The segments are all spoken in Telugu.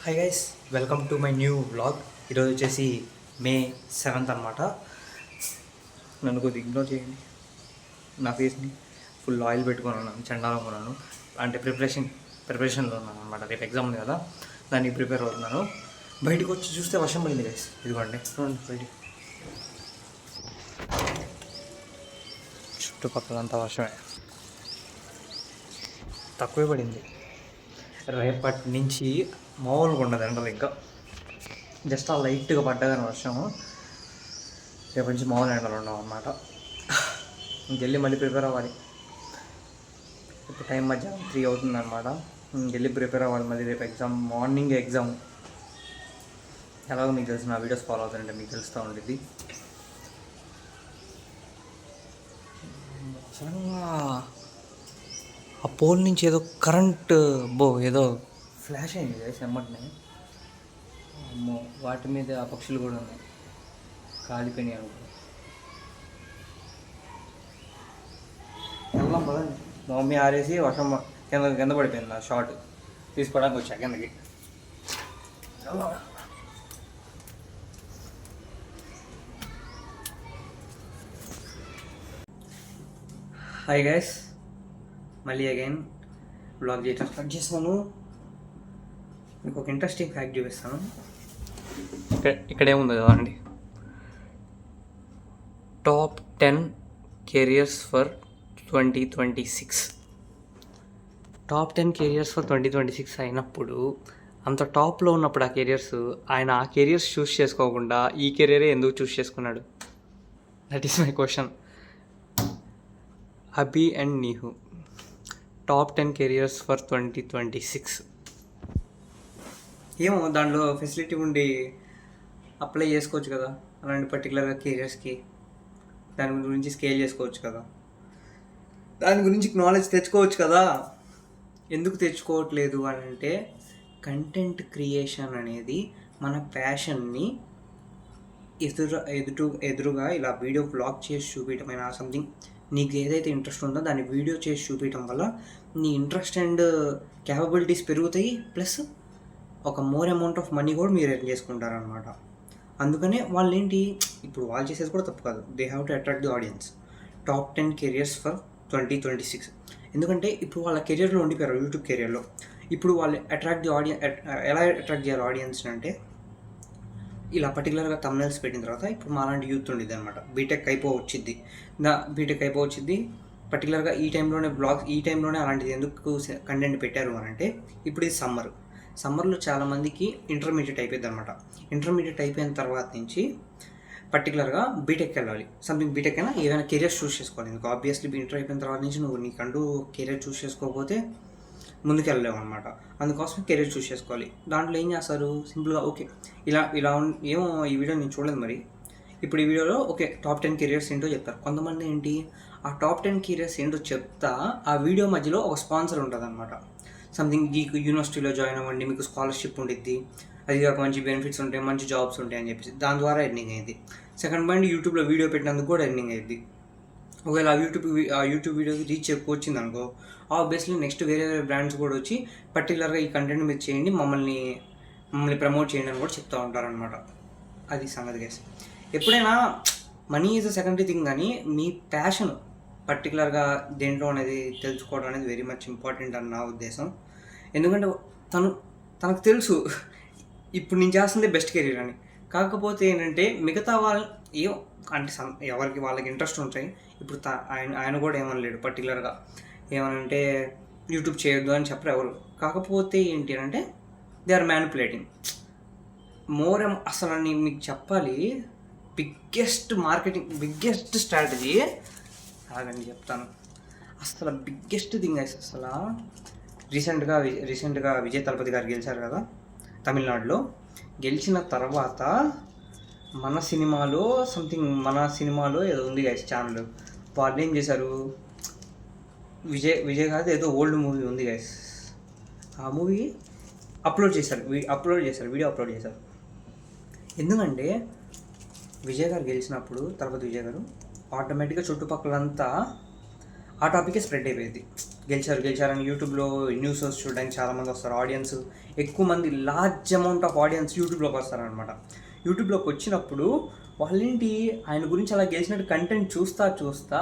Hi guys, welcome to my new vlog. ఈరోజు వచ్చేసి మే 7th అనమాట. నన్ను కొద్దిగా ఇగ్నోర్ చేయండి. నా ఫేస్ని ఫుల్ ఆయిల్ పెట్టుకొని ఉన్నాను, చండాలం కొన్నాను. అంటే ప్రిపరేషన్లో ఉన్నాను అనమాట. రేపు ఎగ్జామ్ ఉంది కదా, దానికి ప్రిపేర్ అవుతున్నాను. బయటకు వచ్చి చూస్తే వర్షం పడింది గైస్. ఇదిగోండి చూడండి, బయటికి చుట్టుపక్కలంతా వర్షమే, తక్కువే పడింది. రేపటి నుంచి మామూలుగా ఉండదు ఎండలు, ఇంకా జస్ట్ ఆ లైట్గా పడ్డగానే వర్షము. రేపటి నుంచి మామూలు ఎండలు ఉండవు అన్నమాట. ఇంకెళ్ళి మళ్ళీ ప్రిపేర్ అవ్వాలి. ఇప్పుడు టైం మధ్యాహ్నం 3 అవుతుంది అనమాట. ఇంకెళ్ళి ప్రిపేర్ అవ్వాలి మళ్ళీ. రేపు ఎగ్జామ్, మార్నింగ్ ఎగ్జామ్. ఎలాగో మీకు తెలిసిన నా వీడియోస్ ఫాలో అవుతానంటే మీకు తెలుస్తూ ఉండేది. సడన్గా ఆ పోల్ నుంచి ఏదో కరెంట్ ఏదో ఫ్లాష్ అయింది కదా ఎమ్మటినే. అమ్మో, వాటి మీద ఆ పక్షులు కూడా ఉన్నాయి, కాలిపోయినాయి అనుకో. వెళ్దాం పదండి. మా మమ్మీ ఆరేసి వర్షం కింద పడిపోయింది. నా షార్ట్ తీసుకోవడానికి వచ్చా కిందకి. హాయ్ గైస్, మళ్ళీ అగైన్ బ్లాగ్ చేయటం స్టార్ట్ చేస్తాను. మీకు ఒక ఇంట్రెస్టింగ్ ఫ్యాక్ట్ చూపిస్తాను. ఇక్కడేముంది కదా అండి, top 10 careers for 2026. Top 10 careers for 2026 అయినప్పుడు, అంత టాప్లో ఉన్నప్పుడు ఆ కెరియర్స్ చూస్ చేసుకోకుండా ఈ కెరియరే ఎందుకు చూస్ చేసుకున్నాడు? That is my question. Abhi and Neehu, top 10 careers for 2026. ఏమో దాంట్లో ఫెసిలిటీ ఉండి అప్లై చేసుకోవచ్చు కదా, అలాంటి పర్టికులర్గా కెరియర్స్కి. దాని గురించి స్కేల్ చేసుకోవచ్చు కదా, దాని గురించి నాలెడ్జ్ తెచ్చుకోవచ్చు కదా. ఎందుకు తెచ్చుకోవట్లేదు అని అంటే, కంటెంట్ క్రియేషన్ అనేది మన ప్యాషన్ని ఎదురుగా ఇలా వీడియో బ్లాగ్ చేసి చూపించడం, సంథింగ్ నీకు ఏదైతే ఇంట్రెస్ట్ ఉందో దాన్ని వీడియో చేసి చూపించడం వల్ల నీ ఇంట్రెస్ట్ అండ్ క్యాపబిలిటీస్ పెరుగుతాయి. ప్లస్ ఒక మోర్ అమౌంట్ ఆఫ్ మనీ కూడా మీరు ఎర్న్ చేసుకుంటారనమాట. అందుకనే వాళ్ళు ఏంటి, ఇప్పుడు వాళ్ళు చేసేది కూడా తప్పు కాదు. They have to attract the audience. Top 10 careers for 2026. ఎందుకంటే ఇప్పుడు వాళ్ళ కెరియర్లో ఉండిపోయారు, యూట్యూబ్ కెరియర్లో. ఇప్పుడు వాళ్ళు ఎలా అట్రాక్ట్ చేయాలి ఆడియన్స్ అంటే, ఇలా పర్టికులర్గా థంబ్నెయిల్స్ పెట్టిన తర్వాత, ఇప్పుడు మాలాంటి యూత్ ఉండేది అనమాట. బీటెక్ అయిపోవచ్చింది. పర్టికులర్గా ఈ టైంలోనే అలాంటిది ఎందుకు కంటెంట్ పెట్టారు అని అంటే, ఇప్పుడు ఇది సమ్మర్లో చాలామందికి ఇంటర్మీడియట్ అయిపోయింది అనమాట. ఇంటర్మీడియట్ అయిపోయిన తర్వాత నుంచి పర్టికులర్గా బీటెక్ వెళ్ళాలి. సంథింగ్ బీటెక్ అయినా ఏదైనా కెరియర్ చూస్ చేసుకోవాలి. ఎందుకు ఆబ్వియస్లీ ఇంటర్ అయిపోయిన తర్వాత నుంచి నువ్వు నీకంటూ కెరియర్ చూస్ చేసుకోకపోతే ముందుకు వెళ్ళలేవు అనమాట. అందుకోసం కెరీర్ చూస్ చేసుకోవాలి. దాంట్లో ఏం చేస్తారు, సింపుల్గా ఓకే ఇలా ఏమో ఈ వీడియో నేను చూడలేదు మరి. ఇప్పుడు ఈ వీడియోలో ఓకే టాప్ 10 కెరియర్స్ ఏంటో చెప్తారు. కొంతమంది ఏంటి, ఆ టాప్ 10 కెరియర్స్ ఏంటో చెప్తా ఆ వీడియో మధ్యలో ఒక స్పాన్సర్ ఉంటుంది అనమాట. సంథింగ్ ఈ యూనివర్సిటీలో జాయిన్ అవ్వండి, మీకు స్కాలర్షిప్ ఉండిద్ది, అది కాక మంచి బెనిఫిట్స్ ఉంటాయి, మంచి జాబ్స్ ఉంటాయి అని చెప్పేసి దాని ద్వారా ఎర్నింగ్ అయ్యింది. సెకండ్ పాయింట్, యూట్యూబ్లో వీడియో పెట్టినందుకు కూడా ఎర్నింగ్ అయ్యింది. ఒకవేళ ఆ యూట్యూబ్ వీడియోకి రీచ్ ఎక్కువ వచ్చింది అనుకో, ఆబ్వియస్లీ నెక్స్ట్ వేరే బ్రాండ్స్ కూడా వచ్చి పర్టికులర్గా ఈ కంటెంట్ మీరు చేయండి, మమ్మల్ని ప్రమోట్ చేయండి అని కూడా చెప్తూ ఉంటారనమాట. అది సంగతి గైస్. ఎప్పుడైనా money is a secondary thing, కానీ మీ ప్యాషన్ పర్టికులర్గా దేంట్లో అనేది తెలుసుకోవడం అనేది వెరీ మచ్ ఇంపార్టెంట్ అని నా ఉద్దేశం. ఎందుకంటే తనకు తెలుసు ఇప్పుడు నేను చేస్తుంది బెస్ట్ కెరీర్ అని. కాకపోతే ఏంటంటే మిగతా వాళ్ళు అంటే ఎవరికి వాళ్ళకి ఇంట్రెస్ట్ ఉంటాయి. ఇప్పుడు ఆయన కూడా ఏమనలేడు పర్టికులర్గా, ఏమనంటే యూట్యూబ్ చేయొద్దు అని చెప్పరు ఎవరు. కాకపోతే ఏంటి అంటే దే ఆర్ మ్యానిపులేటింగ్ అసలు నేను మీకు చెప్పాలి, బిగ్గెస్ట్ స్ట్రాటజీ అలాగని చెప్తాను. అసలు బిగ్గెస్ట్ థింగ్ అసలు రీసెంట్గా విజయ్ తలపతి గారు గెలిచారు కదా తమిళనాడులో. గెలిచిన తర్వాత మన సినిమాలో ఏదో ఉంది గైస్ ఛానల్, వాళ్ళు ఏం చేశారు, విజయ్ కాదు ఏదో ఓల్డ్ మూవీ ఉంది గైస్, ఆ మూవీ వీడియో అప్లోడ్ చేశారు. ఎందుకంటే విజయ్ గారు గెలిచినప్పుడు, తలపతి విజయ్ గారు, ఆటోమేటిక్గా చుట్టుపక్కలంతా ఆ టాపికే స్ప్రెడ్ అయిపోయింది. గెలిచారని యూట్యూబ్లో న్యూస్ చూడడానికి చాలామంది వస్తారు. ఆడియన్స్ ఎక్కువ మంది, లార్జ్ అమౌంట్ ఆఫ్ ఆడియన్స్ యూట్యూబ్లోకి వస్తారనమాట. యూట్యూబ్లోకి వచ్చినప్పుడు వాళ్ళేంటి ఆయన గురించి అలా గెలిచినట్టు కంటెంట్ చూస్తా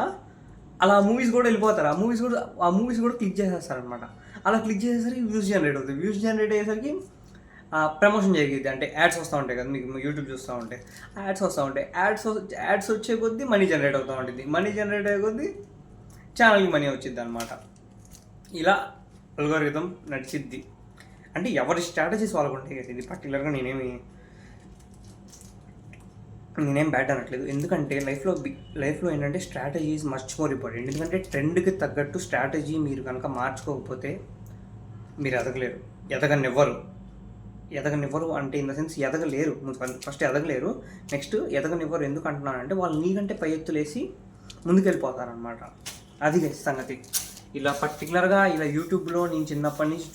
అలా మూవీస్ కూడా వెళ్ళిపోతారు. ఆ మూవీస్ కూడా క్లిక్ చేసేస్తారనమాట. అలా క్లిక్ చేసేసరికి వ్యూస్ జనరేట్ అవుతుంది. వ్యూస్ జనరేట్ అయ్యేసరికి ప్రమోషన్ జరిగింది. అంటే యాడ్స్ వస్తూ ఉంటాయి కదా, మీకు యూట్యూబ్ చూస్తూ ఉంటే యాడ్స్ వస్తూ ఉంటాయి. యాడ్స్ వచ్చే కొద్దీ మనీ జనరేట్ అవుతూ ఉంటుంది. మనీ జనరేట్ అయ్యే కొద్దీ ఛానల్కి మనీ వచ్చింది అనమాట. ఇలా అల్గోరిథం నడిచిద్ది. అంటే ఎవరి స్ట్రాటజీస్ వాళ్ళకు ఉంటాయి కదా. ఇది పర్టికులర్గా నేనేం బ్యాడ్ అనట్లేదు. ఎందుకంటే లైఫ్లో ఏంటంటే strategy is much more important. ఎందుకంటే ట్రెండ్కి తగ్గట్టు స్ట్రాటజీ మీరు కనుక మార్చుకోకపోతే మీరు ఎదగనివ్వరు అంటే ఇన్ ద సెన్స్ ఎదగలేరు. ఫస్ట్ ఎదగలేరు, నెక్స్ట్ ఎదగనివ్వరు. ఎందుకు అంటున్నానంటే వాళ్ళు నీకంటే పై ఎత్తులేసి ముందుకెళ్ళిపోతారనమాట. అది సంగతి. ఇలా పర్టికులర్గా ఇలా యూట్యూబ్లో నేను చిన్నప్పటి నుంచి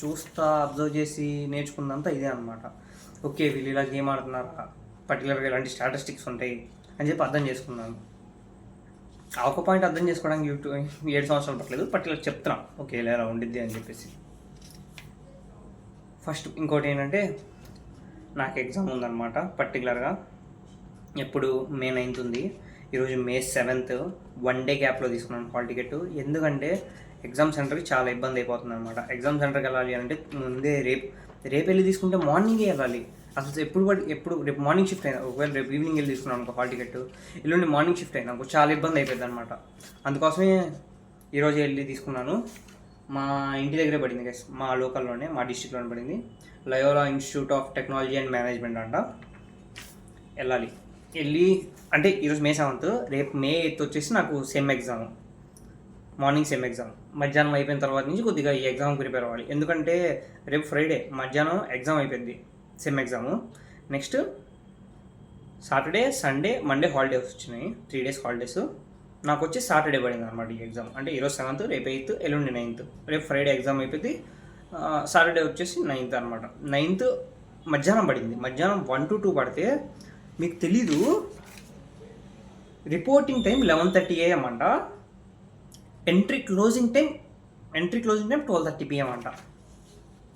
అబ్జర్వ్ చేసి నేర్చుకున్నంత ఇదే అనమాట. ఓకే, వీళ్ళు ఇలా గేమ్ ఆడుతున్నారా, పర్టికులర్గా ఇలాంటి స్టాటిస్టిక్స్ ఉంటాయి అని చెప్పి అర్థం చేసుకున్నాను. ఒక పాయింట్ అర్థం చేసుకోవడానికి 7 సంవత్సరాలు పట్టలేదు. పర్టికులర్ చెప్తున్నా, ఓకే ఇలా ఉండిద్ది అని చెప్పేసి. ఫస్ట్ ఇంకోటి ఏంటంటే, నాకు ఎగ్జామ్ ఉందన్నమాట. పర్టికులర్గా ఎప్పుడు May 9th ఉంది. ఈరోజు May 7th 1 day గ్యాప్లో తీసుకున్నాను హాల్ టికెట్. ఎందుకంటే ఎగ్జామ్ సెంటర్కి చాలా ఇబ్బంది అయిపోతుంది అనమాట. ఎగ్జామ్ సెంటర్కి వెళ్ళాలి అంటే ముందే రేపు వెళ్ళి తీసుకుంటే మార్నింగే వెళ్ళాలి. అసలు ఎప్పుడు రేపు మార్నింగ్ షిఫ్ట్ అయినా, ఒకవేళ రేపు ఈవినింగ్ వెళ్ళి తీసుకున్నాను అనుకో హాల్ టికెట్, ఎల్లుండి మార్నింగ్ షిఫ్ట్ అయినా చాలా ఇబ్బంది అయిపోయింది అనమాట. అందుకోసమే ఈరోజు వెళ్ళి తీసుకున్నాను. మా ఇంటి దగ్గరే పడింది గైస్, మా లోకల్లోనే, మా డిస్ట్రిక్ట్లోనే పడింది. Loyola institute of technology and management అంట. వెళ్ళి అంటే ఈరోజు May 7th, రేపు May 8th వచ్చేసి నాకు sem exam. Morning sem exam, మధ్యాహ్నం అయిపోయిన తర్వాత నుంచి కొద్దిగా ఈ ఎగ్జామ్ ప్రిపేర్ అవ్వాలి. ఎందుకంటే రేపు ఫ్రైడే మధ్యాహ్నం ఎగ్జామ్ అయిపోయింది, sem exam. Next Saturday, Sunday, Monday holidays వచ్చినాయి. 3 days హాలిడేస్. నాకు వచ్చి సాటర్డే పడింది అనమాట ఈ ఎగ్జామ్. అంటే ఈరోజు 7th, రేపు 8th, ఎల్లుండి 9th. రేపు ఫ్రైడే ఎగ్జామ్ అయిపోయింది. సాటర్డే వచ్చేసి 9th అనమాట. 9th మధ్యాహ్నం పడింది. మధ్యాహ్నం 1 to 2 పడితే మీకు తెలీదు, రిపోర్టింగ్ టైం 11:30 AM అంట. ఎంట్రీ క్లోజింగ్ టైం 12:30 PM అంట.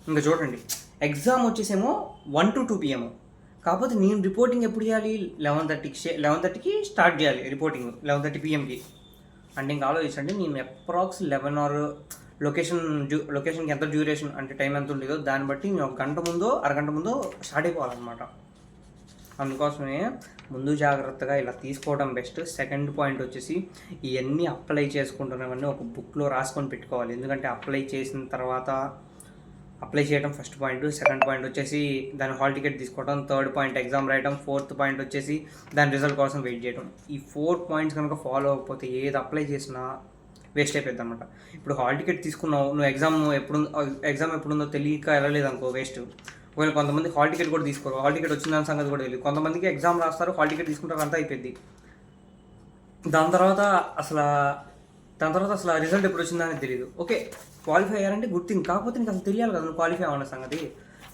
ఇంకా చూడండి, ఎగ్జామ్ వచ్చేసేమో 1 to 2 PM. కాకపోతే నేను రిపోర్టింగ్ ఎప్పుడు చేయాలి? 11:30కి స్టార్ట్ చేయాలి రిపోర్టింగ్, 11:30 PMకి. అంటే ఇంకా ఆలోచించండి, నేను అప్రాక్స్ 11 or లొకేషన్కి ఎంత డ్యూరేషన్ అంటే టైం ఎంత ఉండేదో దాన్ని బట్టి నేను 1 గంట ముందో అరగంట ముందో స్టార్ట్ అయిపోవాలన్నమాట. అందుకోసమే ముందు జాగ్రత్తగా ఇలా తీసుకోవడం బెస్ట్. సెకండ్ పాయింట్ వచ్చేసి, ఇవన్నీ అప్లై చేసుకుంటున్నవన్నీ ఒక బుక్లో రాసుకొని పెట్టుకోవాలి. ఎందుకంటే అప్లై చేయడం ఫస్ట్ పాయింట్. సెకండ్ పాయింట్ వచ్చేసి దాని హాల్ టికెట్ తీసుకోవడం. థర్డ్ పాయింట్ ఎగ్జామ్ రాయడం. ఫోర్త్ పాయింట్ వచ్చేసి దాని రిజల్ట్ కోసం వెయిట్ చేయడం. ఈ 4 points కనుక ఫాలో అవ్వకపోతే ఏది అప్లై చేసినా వేస్ట్ అయిపోద్ది అనమాట. ఇప్పుడు హాల్ టికెట్ తీసుకున్నావు, నువ్వు ఎగ్జామ్ ఎప్పుడుందో తెలియక వెళ్ళలేదు అనుకో, వేస్ట్. ఒకవేళ కొంతమంది హాల్ టికెట్ కూడా తీసుకోరు, హాల్ టికెట్ వచ్చిందని సంగతి కూడా తెలియదు. కొంతమందికి ఎగ్జామ్ రాస్తారు, హాల్ టికెట్ తీసుకుంటారు, అంతా అయిపోద్ది. దాని తర్వాత అసలు రిజల్ట్ ఎప్పుడు వచ్చిందని తెలియదు. ఓకే, క్వాలిఫై అయ్యారంటే గుడ్ థింగ్. కాకపోతే నీకు అసలు తెలియాలి కదా నువ్వు క్వాలిఫై అవ్వన్న సంగతి.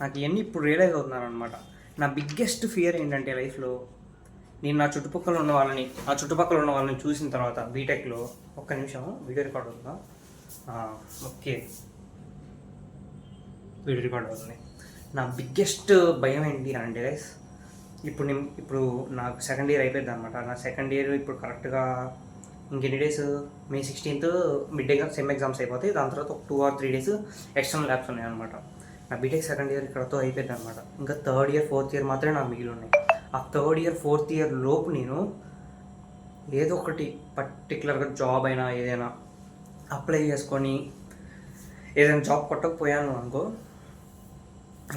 నాకు ఇవన్నీ ఇప్పుడు రియలైజ్ అవుతున్నాను అనమాట. నా బిగ్గెస్ట్ ఫియర్ ఏంటంటే లైఫ్లో, నేను నా చుట్టుపక్కల ఉన్న వాళ్ళని చూసిన తర్వాత బీటెక్లో, ఒక్క నిమిషం వీడియో రికార్డ్ అవుతుందా? ఓకే, వీడియో రికార్డ్ అవుతుంది. నా బిగ్గెస్ట్ భయం ఏంటి అంటే గైస్, ఇప్పుడు నాకు సెకండ్ ఇయర్ అయిపోయింది అనమాట. నా సెకండ్ ఇయర్ ఇప్పుడు కరెక్ట్గా ఇంకెన్ని days, May 16th mid sem exams అయిపోతాయి. దాని తర్వాత ఒక 2 or 3 days ఎక్స్టర్నల్ ల్యాబ్స్ ఉన్నాయి అనమాట. నా బీటెక్ సెకండ్ ఇయర్ ఇక్కడతో అయిపోయింది అనమాట. ఇంకా థర్డ్ ఇయర్, ఫోర్త్ ఇయర్ మాత్రమే నాకు మిగిలి ఉన్నాయి. ఆ థర్డ్ ఇయర్, ఫోర్త్ ఇయర్ లోపు నేను ఏదో ఒకటి పర్టికులర్గా జాబ్ అయినా ఏదైనా అప్లై చేసుకొని ఏదైనా జాబ్ కొట్టకపోయాను అనుకో,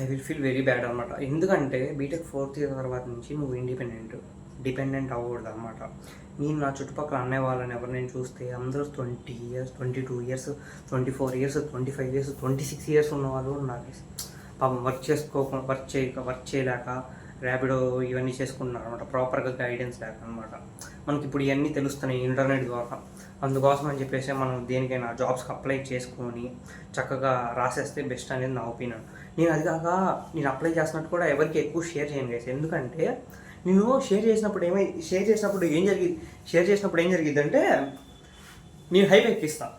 I will feel very bad అనమాట. ఎందుకంటే బీటెక్ 4th year తర్వాత నుంచి నువ్వు డిపెండెంట్ అవ్వకూడదు అనమాట. నేను నా చుట్టుపక్కల అన్నయ్య వాళ్ళని ఎవరినైనా చూస్తే అందరూ 20 years, 22 years, 24 years, 25 years, 26 years ఉన్నవాళ్ళు ఉన్నారు. పాపం వర్క్ చేయలేక ర్యాపిడో ఇవన్నీ చేసుకుంటున్నారు అనమాట. ప్రాపర్గా గైడెన్స్ లేక అనమాట. మనకి ఇప్పుడు ఇవన్నీ తెలుస్తున్నాయి ఇంటర్నెట్ ద్వారా. అందుకోసం అని చెప్పేసి మనం దేనికైనా జాబ్స్కి అప్లై చేసుకొని చక్కగా రాసేస్తే బెస్ట్ అనేది నా ఒపీనియన్. నేను అది కాక నేను అప్లై చేస్తున్నట్టు కూడా ఎవరికి ఎక్కువ షేర్ చేయను గైస్. ఎందుకంటే నేను షేర్ చేసినప్పుడు ఏం జరిగింది అంటే నేను హైప్ ఎక్కిస్తాను.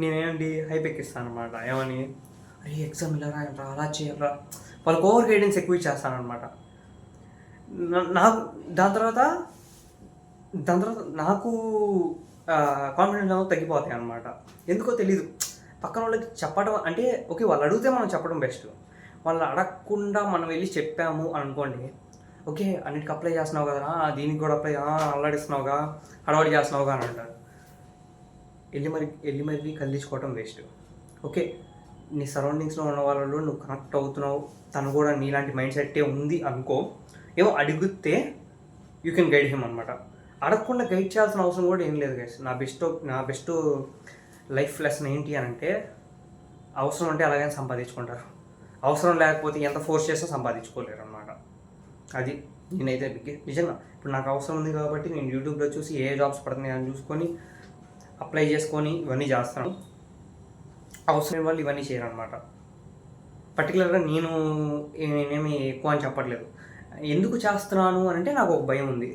నేనేంటి హైప్ ఎక్కిస్తాను అనమాట. ఏమని, అరే ఎగ్జామ్ ఇలా రాయరా, అలా చేయరా, వాళ్ళకి ఓవర్ గైడెన్స్ ఎక్కువ ఇచ్చేస్తాను అనమాట. నాకు దాని తర్వాత నాకు కాన్ఫిడెన్స్ లెవెల్ తగ్గిపోతాయి అనమాట. ఎందుకో తెలీదు. పక్కన వాళ్ళకి చెప్పడం అంటే ఓకే, వాళ్ళు అడిగితే మనం చెప్పడం బెస్ట్. వాళ్ళు అడగకుండా మనం వెళ్ళి చెప్పాము అనుకోండి, ఓకే అన్నిటికి అప్లై చేస్తున్నావు కదరా, దీనికి కూడా అప్లై అల్లాడిస్తున్నావుగా, హడావడి చేస్తున్నావుగా అని అంటారు. వెళ్ళి మరీ కల్లించుకోవటం వేస్ట్. ఓకే, నీ సరౌండింగ్స్లో ఉన్న వాళ్ళలో నువ్వు కనెక్ట్ అవుతున్నావు, తను కూడా నీలాంటి మైండ్ సెట్టే ఉంది అనుకో, ఏమో అడిగితే యూ కెన్ గైడ్ హిమ్ అనమాట. అడగకుండా గైడ్ చేయాల్సిన అవసరం కూడా ఏం లేదు గైస్. నా బెస్ట్ లైఫ్ లెసన్ ఏంటి అని అంటే, అవసరం అంటే అలాగైనా సంపాదించుకుంటారు, అవసరం లేకపోతే ఎంత ఫోర్స్ చేసినా సంపాదించుకోలేరు అనమాట. అది నేనైతే నిజంగా ఇప్పుడు నాకు అవసరం ఉంది కాబట్టి నేను యూట్యూబ్లో చూసి ఏ జాబ్స్ పడుతున్నాయి అని చూసుకొని అప్లై చేసుకొని ఇవన్నీ చేస్తాను. అవసరం వాళ్ళు ఇవన్నీ చేయరనమాట. పర్టికులర్గా నేనేమి ఎక్కువ అని చెప్పట్లేదు. ఎందుకు చేస్తున్నాను అని అంటే నాకు ఒక భయం ఉంది.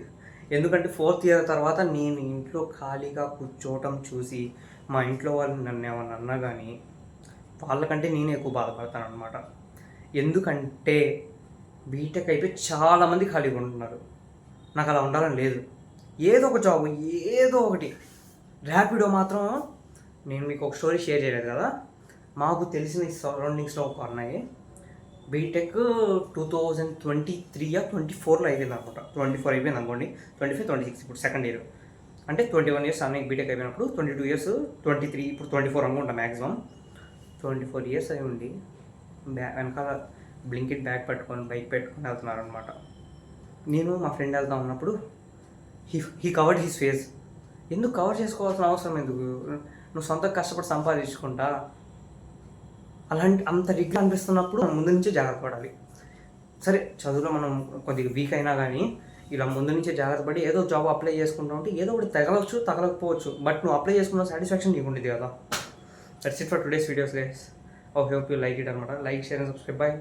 ఎందుకంటే 4th ఇయర్ తర్వాత నేను ఇంట్లో ఖాళీగా కూర్చోవటం చూసి మా ఇంట్లో వాళ్ళు నన్ను ఏమన్నా అన్నా కానీ వాళ్ళకంటే నేను ఎక్కువ బాధపడతాను అనమాట. ఎందుకంటే బీటెక్ అయిపోయి చాలామంది ఖాళీగా ఉంటున్నారు. నాకు అలా ఉండాలని లేదు. ఏదో ఒక జాబ్, ఏదో ఒకటి. ర్యాపిడో మాత్రం నేను మీకు ఒక స్టోరీ షేర్ చేయలేదు కదా, మాకు తెలిసిన సరౌండింగ్స్లో ఒక అన్నయ్య బీటెక్ 2023-24 అయిపోయింది అనుకుంటా. 24 అయిపోయింది అనుకోండి, 25-26 ఇప్పుడు సెకండ్ ఇయర్. అంటే 21 ఇయర్స్ అన్నయ్య బీటెక్ అయిపోయినప్పుడు 22 ఇయర్స్, 23 ఇప్పుడు 24 అనుకుంటా మ్యాక్సిమం. 24 ఇయర్స్ అయి ఉండి వెనకాల బ్లింకిట్ బ్యాగ్ పట్టుకొని బైక్ పెట్టుకొని వెళ్తున్నారు అనమాట. నేను మా ఫ్రెండ్ వెళ్తా ఉన్నప్పుడు హీ కవర్డ్ హిస్ ఫేస్. ఎందుకు కవర్ చేసుకోవాల్సిన అవసరం ఎందుకు? నువ్వు సొంతంగా కష్టపడి సంపాదించుకుంటా అంత రిగ్రెట్ అనిపిస్తున్నప్పుడు మనం ముందు నుంచే జాగ్రత్త పడాలి. సరే చదువులో మనం కొద్దిగా వీక్ అయినా కానీ ఇలా ముందు నుంచే జాగ్రత్త పడి ఏదో జాబ్ అప్లై చేసుకుంటా ఉంటే ఏదో ఒకటి తగలవచ్చు, తగలకపోవచ్చు, బట్ నువ్వు అప్లై చేసుకున్న సాటిస్ఫాక్షన్ నీకు ఉండేది కదా. That's it for today's videos guys. Okay, hope you like it అనమాట. Like, share and subscribe. By.